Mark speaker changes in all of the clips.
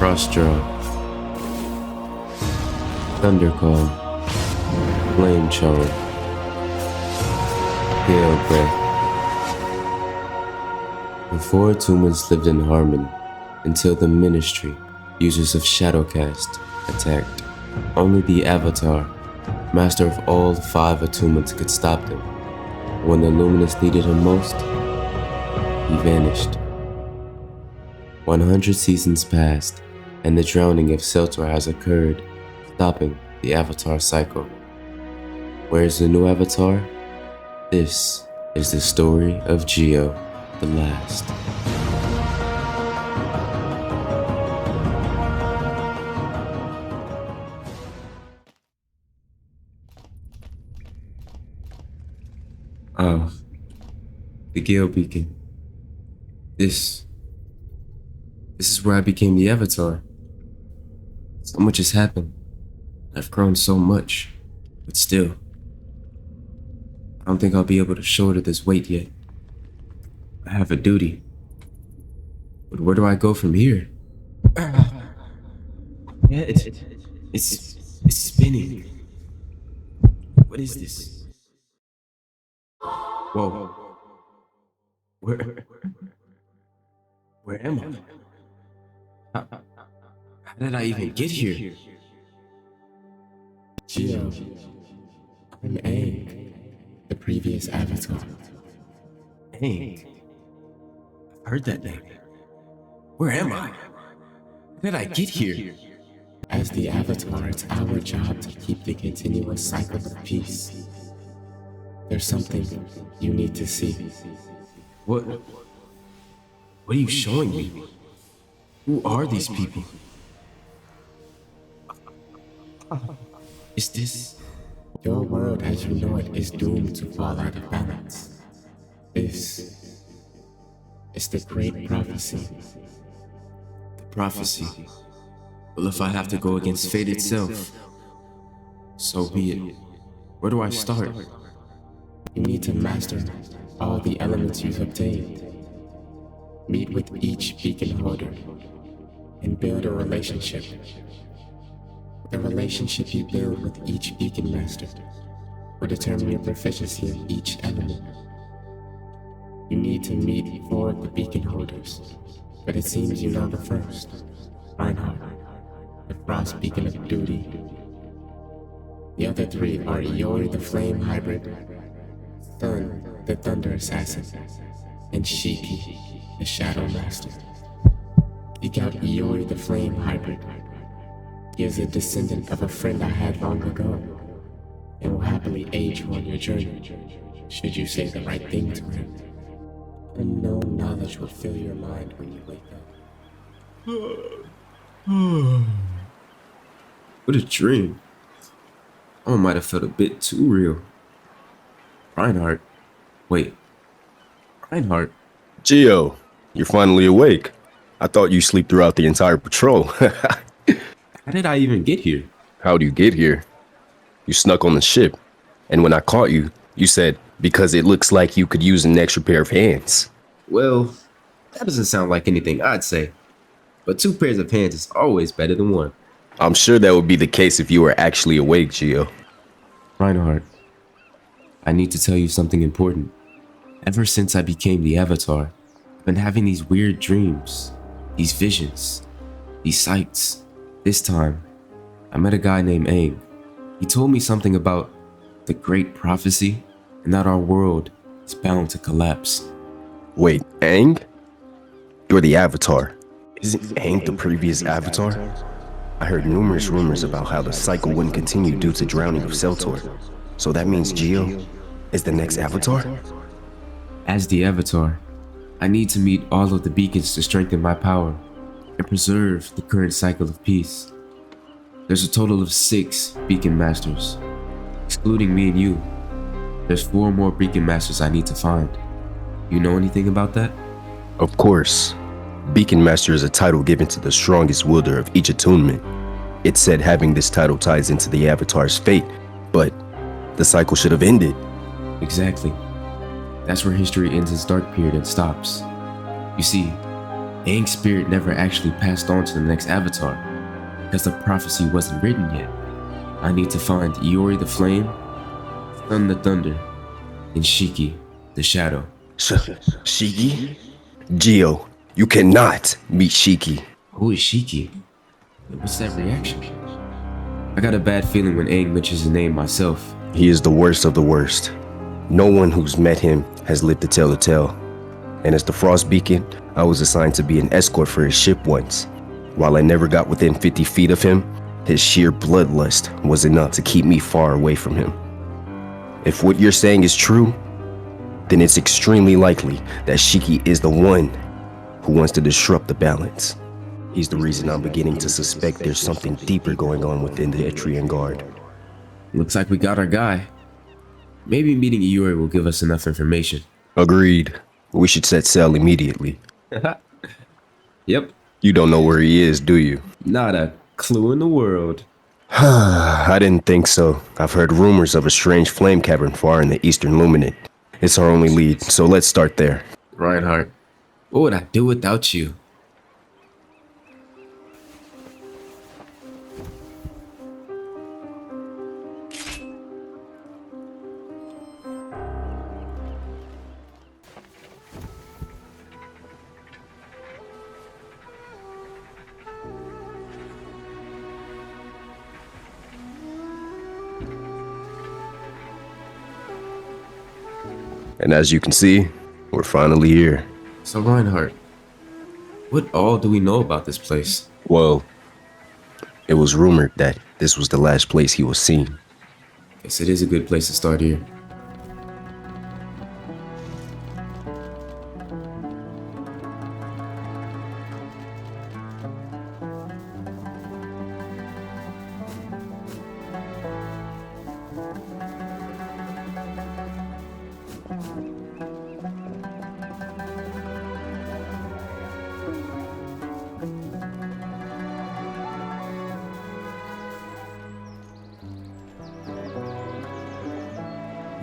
Speaker 1: Cross-draw, Thundercall, Flame Charm, Gale Breath. The four attunements lived in harmony until the Ministry, users of Shadowcast, attacked. Only the Avatar, master of all five attunements, could stop them. When the Luminous needed him most, he vanished. 100 seasons passed, and the drowning of Seltor has occurred, stopping the Avatar cycle. Where is the new Avatar? This is the story of Geo, the last. The Gale Beacon. This is where I became the Avatar. So much has happened. I've grown so much, but still, I don't think I'll be able to shoulder this weight yet. I have a duty. But where do I go from here? Yeah, it's spinning. What is this? Whoa. Where am I? How did I even get here?
Speaker 2: Geo, I'm Aang, the previous Avatar.
Speaker 1: Aang? I've heard that name. Where am I? How did I get here?
Speaker 2: As the Avatar, it's our job to keep the continuous cycle of peace. There's something you need to see.
Speaker 1: What are you showing me? Who are these people? Is this...
Speaker 2: Your world as you know it is doomed to fall out of balance. This is the great prophecy.
Speaker 1: The prophecy? Well, if I have to go against fate itself, so be it. Where do I start?
Speaker 2: You need to master all the elements you've obtained. Meet with each beacon holder and build a relationship. The relationship you build with each beacon master will determine your proficiency in each element. You need to meet 4 of the beacon holders, but it seems you know the first, Reinhardt, the frost beacon of duty. The other 3 are Yori the flame hybrid, Sun the thunder assassin, and Shiki the shadow master. Seek out Yori the flame hybrid. He is a descendant of a friend I had long ago, and will happily aid you on your journey, should you say the right thing to him. Unknown knowledge will fill your mind when you wake
Speaker 1: up. What a dream. I might have felt a bit too real. Reinhardt. Wait. Reinhardt?
Speaker 3: Geo, you're finally awake. I thought you sleep throughout the entire patrol.
Speaker 1: How did I even get here?
Speaker 3: How'd you get here? You snuck on the ship, and when I caught you, you said, because it looks like you could use an extra pair of hands.
Speaker 1: Well, that doesn't sound like anything I'd say. But 2 pairs of hands is always better than 1.
Speaker 3: I'm sure that would be the case if you were actually awake, Geo.
Speaker 1: Reinhardt, I need to tell you something important. Ever since I became the Avatar, I've been having these weird dreams, these visions, these sights. This time, I met a guy named Aang. He told me something about the great prophecy and that our world is bound to collapse.
Speaker 3: Wait, Aang? You're the Avatar. Isn't Aang the previous Avatar? I heard numerous rumors about how the cycle wouldn't continue due to drowning of Seltor. So that means Geo is the next Avatar?
Speaker 1: As the Avatar, I need to meet all of the beacons to strengthen my power and preserve the current cycle of peace. There's a total of 6 beacon masters. Excluding me and you, there's 4 more beacon masters I need to find. You know anything about that?
Speaker 3: Of course. Beacon Master is a title given to the strongest wielder of each attunement. It's said having this title ties into the Avatar's fate, but the cycle should have ended.
Speaker 1: Exactly. That's where history ends its dark period and stops. You see, Aang's spirit never actually passed on to the next avatar, because the prophecy wasn't written yet. I need to find Yori the Flame, Sun the Thunder, and Shiki the Shadow.
Speaker 3: Shiki? Geo, you cannot meet Shiki.
Speaker 1: Who is Shiki? What's that reaction? I got a bad feeling when Aang mentions his name myself.
Speaker 3: He is the worst of the worst. No one who's met him has lived to tell the tale. And as the Frost Beacon, I was assigned to be an escort for his ship once. While I never got within 50 feet of him, his sheer bloodlust was enough to keep me far away from him. If what you're saying is true, then it's extremely likely that Shiki is the one who wants to disrupt the balance. He's the reason I'm beginning to suspect there's something deeper going on within the Etrian Guard.
Speaker 1: Looks like we got our guy. Maybe meeting Yori will give us enough information.
Speaker 3: Agreed. We should set sail immediately.
Speaker 1: Yep.
Speaker 3: You don't know where he is, do you?
Speaker 1: Not a clue in the world.
Speaker 3: I didn't think so. I've heard rumors of a strange flame cavern far in the eastern luminate. It's our only lead, so let's start there.
Speaker 1: Reinhardt, what would I do without you?
Speaker 3: And as you can see, we're finally here.
Speaker 1: So Reinhardt, what all do we know about this place?
Speaker 3: Well, it was rumored that this was the last place he was seen.
Speaker 1: Guess it is a good place to start here.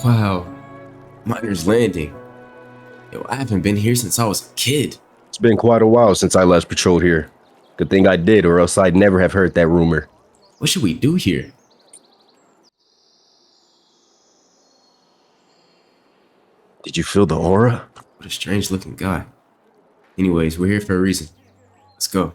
Speaker 1: Wow, Miner's Landing. Yo, I haven't been here since I was a kid.
Speaker 3: It's been quite a while since I last patrolled here. Good thing I did, or else I'd never have heard that rumor.
Speaker 1: What should we do here?
Speaker 3: Did you feel the aura?
Speaker 1: What a strange looking guy. Anyways, we're here for a reason. Let's go.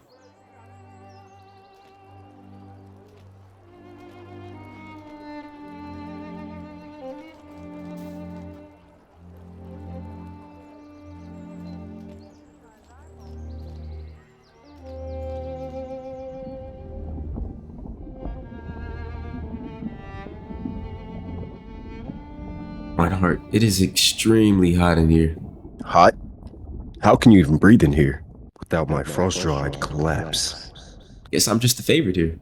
Speaker 1: Reinhardt, it is extremely hot in here.
Speaker 3: Hot? How can you even breathe in here? Without my frost draw, I'd collapse.
Speaker 1: Guess I'm just the favorite here.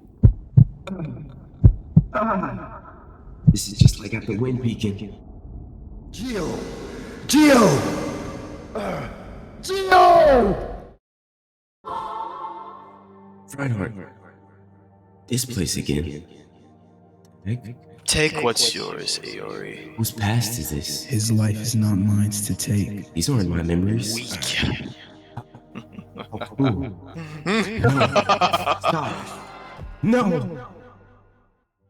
Speaker 1: This is just like at the wind beacon.
Speaker 3: Geo! Geo! Geo!
Speaker 1: Reinhardt, this place again. Heck?
Speaker 4: Take what's yours, Yori.
Speaker 1: Whose past is this?
Speaker 5: His life is not mine to take.
Speaker 1: These aren't my memories.
Speaker 4: Weak.
Speaker 1: Stop.
Speaker 5: No.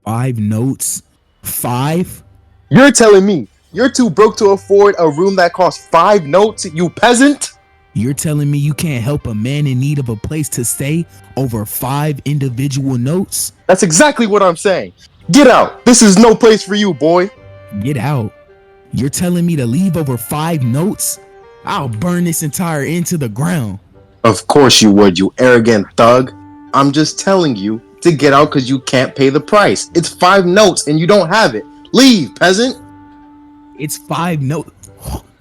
Speaker 5: 5 notes? 5?
Speaker 6: You're telling me you're too broke to afford a room that costs 5 notes, you peasant?
Speaker 5: You're telling me you can't help a man in need of a place to stay over 5 individual notes?
Speaker 6: That's exactly what I'm saying. Get out. This is no place for you, boy.
Speaker 5: Get out. You're telling me to leave over 5 notes? I'll burn this entire inn to the ground.
Speaker 6: Of course you would, you arrogant thug. I'm just telling you to get out because you can't pay the price. It's 5 notes and you don't have it. Leave, peasant.
Speaker 5: It's 5 notes.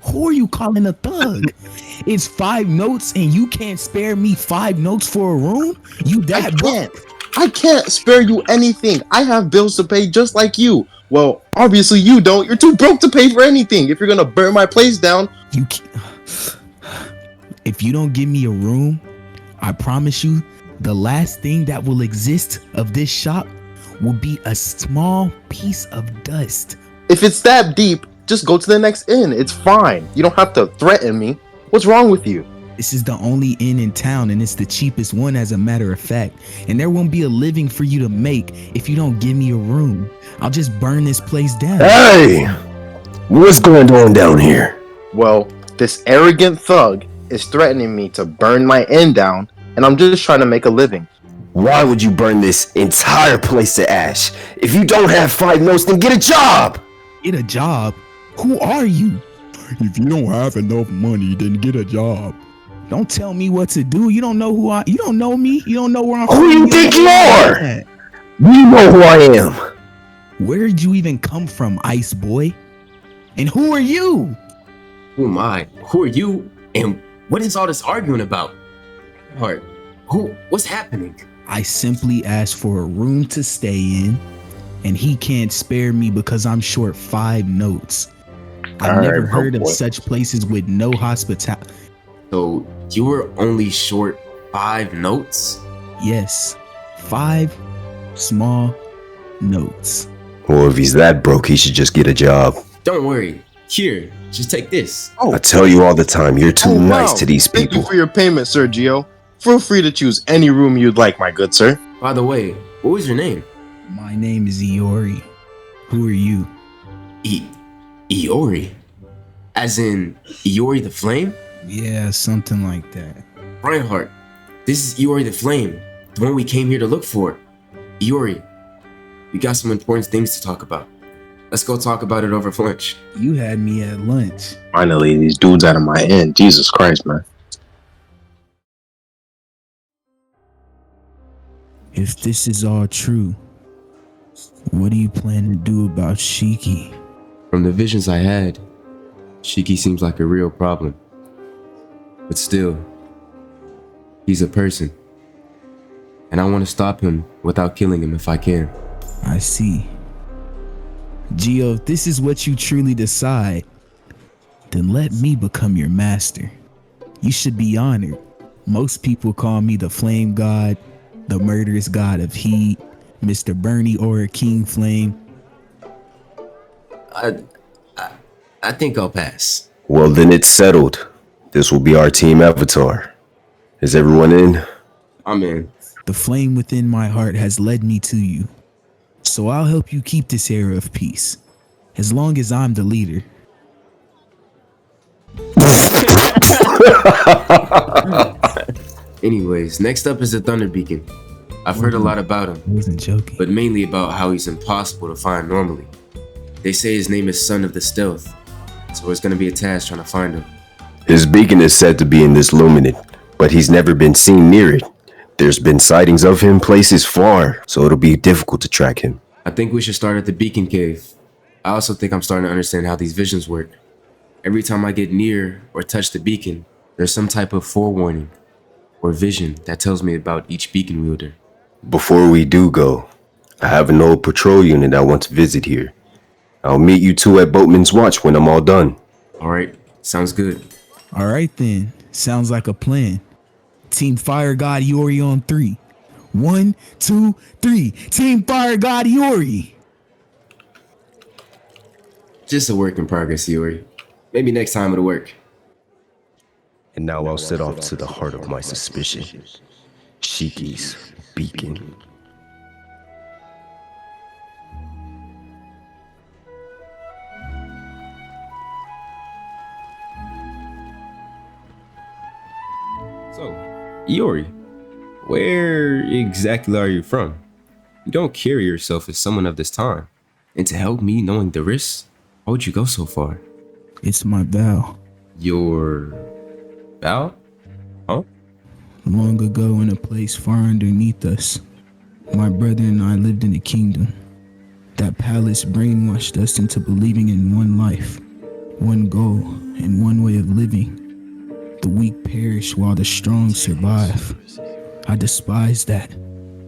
Speaker 5: Who are you calling a thug? It's 5 notes and you can't spare me 5 notes for a room? You that broke?
Speaker 6: I can't spare you anything. I have bills to pay just like you. Well, obviously you don't. You're too broke to pay for anything. If you're gonna burn my place down,
Speaker 5: You can't. If you don't give me a room, I promise you, the last thing that will exist of this shop will be a small piece of dust.
Speaker 6: if it's that deep, just go to the next inn. It's fine. You don't have to threaten me. What's wrong with you?
Speaker 5: This is the only inn in town, and it's the cheapest one, as a matter of fact. And there won't be a living for you to make if you don't give me a room. I'll just burn this place down.
Speaker 3: Hey! What's going on down here?
Speaker 6: Well, this arrogant thug is threatening me to burn my inn down, and I'm just trying to make a living.
Speaker 3: Why would you burn this entire place to ash? If you don't have 5 notes, then get a job!
Speaker 5: Get a job? Who are you? If you don't have enough money, then get a job. Don't tell me what to do. You don't know you don't know me. You don't know where I'm from.
Speaker 3: Who you think you are? You know who I am.
Speaker 5: Where did you even come from, Ice Boy? And who are you?
Speaker 1: Who am I? Who are you? And what is all this arguing about? Heart, what's happening?
Speaker 5: I simply asked for a room to stay in, and he can't spare me because I'm short 5 notes. I've never heard of such places with no hospitality.
Speaker 1: So you were only short 5 notes?
Speaker 5: Yes, 5 small notes.
Speaker 3: Well, if he's that broke, he should just get a job.
Speaker 1: Don't worry. Here, just take this.
Speaker 3: I tell you all the time, you're too nice to these people.
Speaker 6: Thank you for your payment, Sergio. Feel free to choose any room you'd like, my good sir.
Speaker 1: By the way, what was your name?
Speaker 5: My name is Yori. Who are you?
Speaker 1: Yori? As in, Yori the Flame?
Speaker 5: Yeah, something like that.
Speaker 1: Reinhardt, this is Yori the Flame, the one we came here to look for. Yori, we got some important things to talk about. Let's go talk about it over lunch.
Speaker 5: You had me at lunch.
Speaker 6: Finally, these dudes out of my inn. Jesus Christ, man.
Speaker 5: If this is all true, what do you plan to do about Shiki?
Speaker 1: From the visions I had, Shiki seems like a real problem. But still, he's a person. And I want to stop him without killing him if I can.
Speaker 5: I see. Gio, if this is what you truly decide, then let me become your master. You should be honored. Most people call me the Flame God, the murderous god of heat, Mr. Bernie or King Flame.
Speaker 1: I think I'll pass.
Speaker 3: Well, then it's settled. This will be our team avatar. Is everyone in?
Speaker 1: I'm in.
Speaker 5: The flame within my heart has led me to you. So I'll help you keep this era of peace, as long as I'm the leader.
Speaker 1: Anyways, next up is the Thunder Beacon. I've heard a lot about him.
Speaker 5: I wasn't joking.
Speaker 1: But mainly about how he's impossible to find normally. They say his name is Son of the Stealth, so it's gonna be a task trying to find him.
Speaker 3: His beacon is said to be in this luminant, but he's never been seen near it. There's been sightings of him places far, so it'll be difficult to track him.
Speaker 1: I think we should start at the Beacon Cave. I also think I'm starting to understand how these visions work. Every time I get near or touch the beacon, there's some type of forewarning or vision that tells me about each beacon wielder.
Speaker 3: Before we do go, I have an old patrol unit I want to visit here. I'll meet you two at Boatman's Watch when I'm all done.
Speaker 1: Alright, sounds good.
Speaker 5: All right then, sounds like a plan. Team Fire God Yori on 3. 1, 2, 3. Team Fire God Yori.
Speaker 1: Just a work in progress, Yori. Maybe next time it'll work.
Speaker 3: And now I'll set off to the heart of my suspicion. Shiki's beacon.
Speaker 1: So, Yori, where exactly are you from? You don't carry yourself as someone of this time. And to help me knowing the risks, why would you go so far?
Speaker 5: It's my vow.
Speaker 1: Your vow? Huh?
Speaker 5: Long ago in a place far underneath us, my brother and I lived in a kingdom. That palace brainwashed us into believing in one life, one goal, and one way of living. The weak perish while the strong survive. I despised that.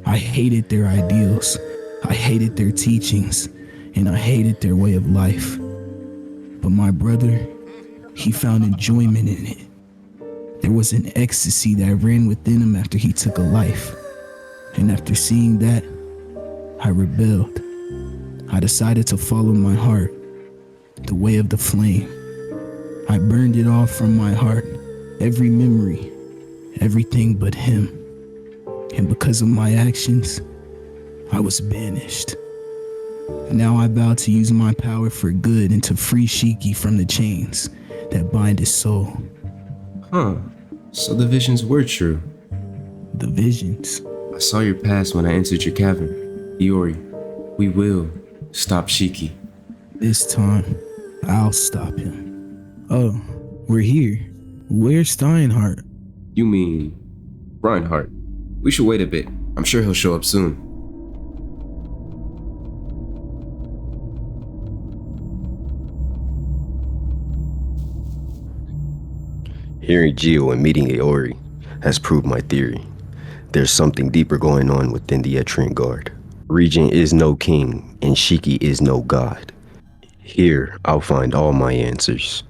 Speaker 5: I hated their ideals. I hated their teachings. And I hated their way of life. But my brother, he found enjoyment in it. There was an ecstasy that ran within him after he took a life. And after seeing that, I rebelled. I decided to follow my heart, the way of the flame. I burned it off from my heart every memory, everything but him. And because of my actions, I was banished. Now I vow to use my power for good and to free Shiki from the chains that bind his soul.
Speaker 1: Huh. So the visions were true.
Speaker 5: The visions.
Speaker 1: I saw your past when I entered your cavern. Yori, we will stop Shiki.
Speaker 5: This time, I'll stop him. Oh, we're here. Where's Steinhardt?
Speaker 1: You mean Reinhardt? We should wait a bit. I'm sure he'll show up soon.
Speaker 3: Hearing Gio and meeting Yori has proved my theory. There's something deeper going on within the Etrian Guard. Regent is no king, and Shiki is no god. Here, I'll find all my answers.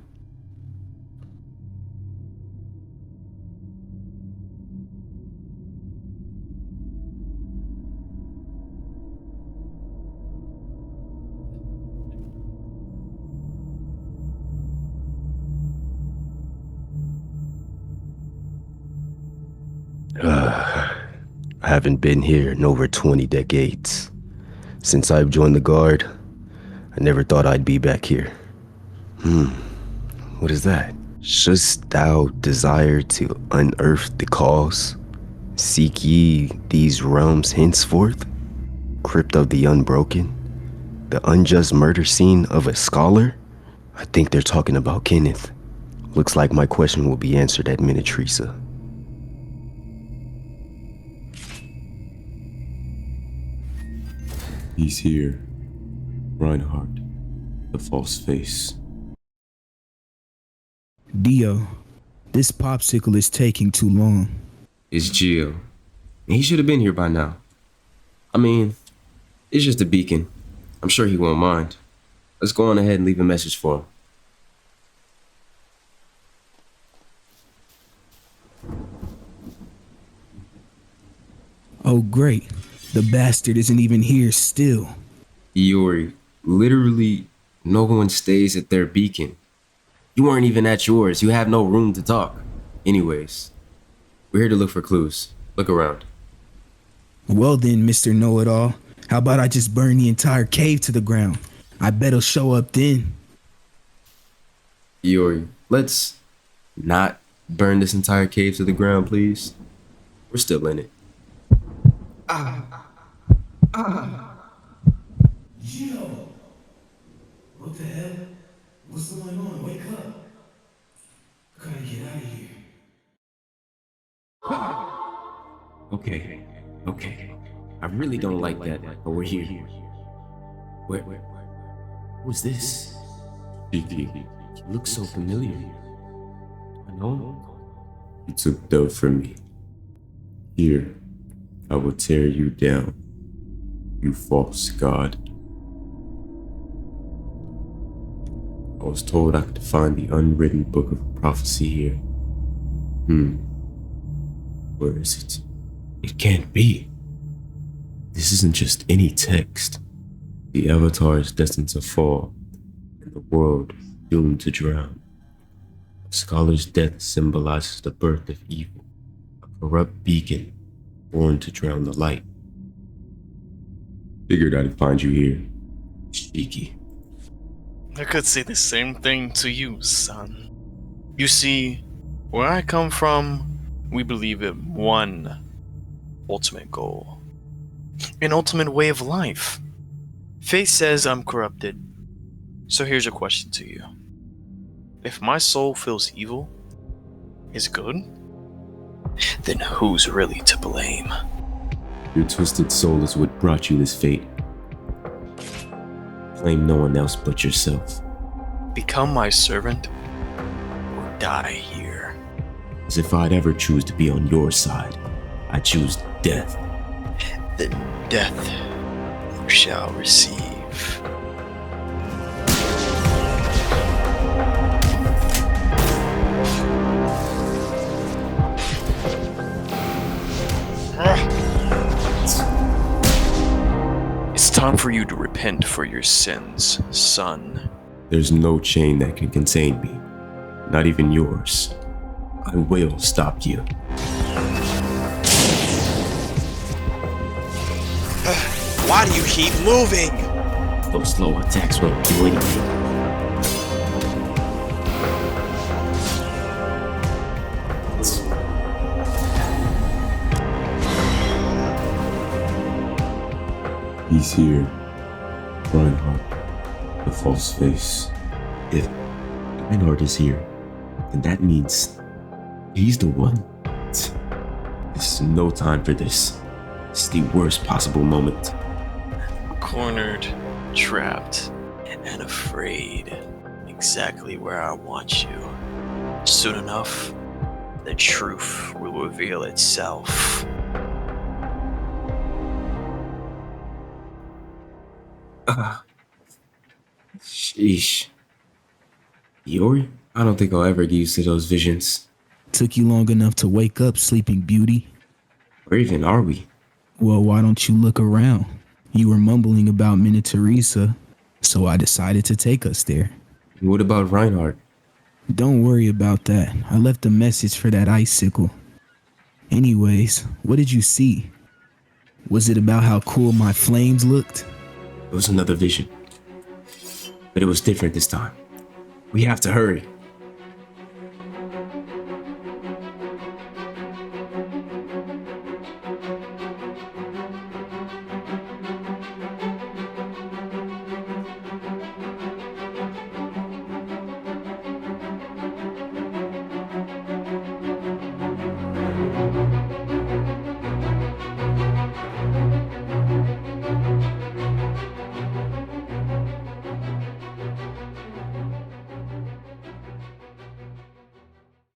Speaker 3: I haven't been here in over 20 decades. Since I've joined the Guard, I never thought I'd be back here. What is that? Shouldst thou desire to unearth the cause? Seek ye these realms henceforth? Crypt of the Unbroken? The unjust murder scene of a scholar? I think they're talking about Kenneth. Looks like my question will be answered at Minatrisa.
Speaker 1: He's here. Reinhardt, the false face.
Speaker 5: Dio, this popsicle is taking too long.
Speaker 1: It's Gio. He should have been here by now. I mean, it's just a beacon. I'm sure he won't mind. Let's go on ahead and leave a message for him.
Speaker 5: Oh great, the bastard isn't even here still.
Speaker 1: Yori, literally no one stays at their beacon. You weren't even at yours. You have no room to talk. Anyways, we're here to look for clues. Look around.
Speaker 5: Well then, Mr. Know-It-All, how about I just burn the entire cave to the ground? I bet he'll show up then.
Speaker 1: Yori, let's not burn this entire cave to the ground, please. We're still in it.
Speaker 5: Gio! What the hell? What's going on? Wake up. Gotta get out of here.
Speaker 1: Okay. I really don't like that, but we're here. Where was this? Shiki, you look so familiar. Do I know him? You took Dove from me. Here, I will tear you down, you false god. I was told I could find the unwritten book of prophecy here. Where is it? It can't be. This isn't just any text. The Avatar is destined to fall, and the world doomed to drown. A scholar's death symbolizes the birth of evil, a corrupt beacon born to drown the light. Figured I'd find you here, Shiki.
Speaker 4: I could say the same thing to you, son. You see, where I come from, we believe in one ultimate goal. An ultimate way of life. Fate says I'm corrupted. So here's a question to you. If my soul feels evil, is good, then who's really to blame?
Speaker 1: Your twisted soul is what brought you this fate. Blame no one else but yourself.
Speaker 4: Become my servant, or die here.
Speaker 1: As if I'd ever choose to be on your side. I choose death.
Speaker 4: Then death you shall receive. It's time for you to repent for your sins, son.
Speaker 1: There's no chain that can contain me. Not even yours. I will stop you.
Speaker 7: Why do you keep moving?
Speaker 1: Those slow attacks won't do anything.
Speaker 8: He's here. Reinhardt, the false face.
Speaker 1: If Reinhardt is here, then that means he's the one. This is no time for this. It's the worst possible moment.
Speaker 4: Cornered, trapped, and afraid. Exactly where I want you. Soon enough, the truth will reveal itself.
Speaker 1: Sheesh. Yori? I don't think I'll ever get used to those visions.
Speaker 5: Took you long enough to wake up, Sleeping Beauty.
Speaker 1: Where even are we?
Speaker 5: Well, why don't you look around? You were mumbling about Minna Teresa, so I decided to take us there.
Speaker 1: What about Reinhardt?
Speaker 5: Don't worry about that. I left a message for that icicle. Anyways, what did you see? Was it about how cool my flames looked?
Speaker 1: It was another vision. But it was different this time. We have to hurry.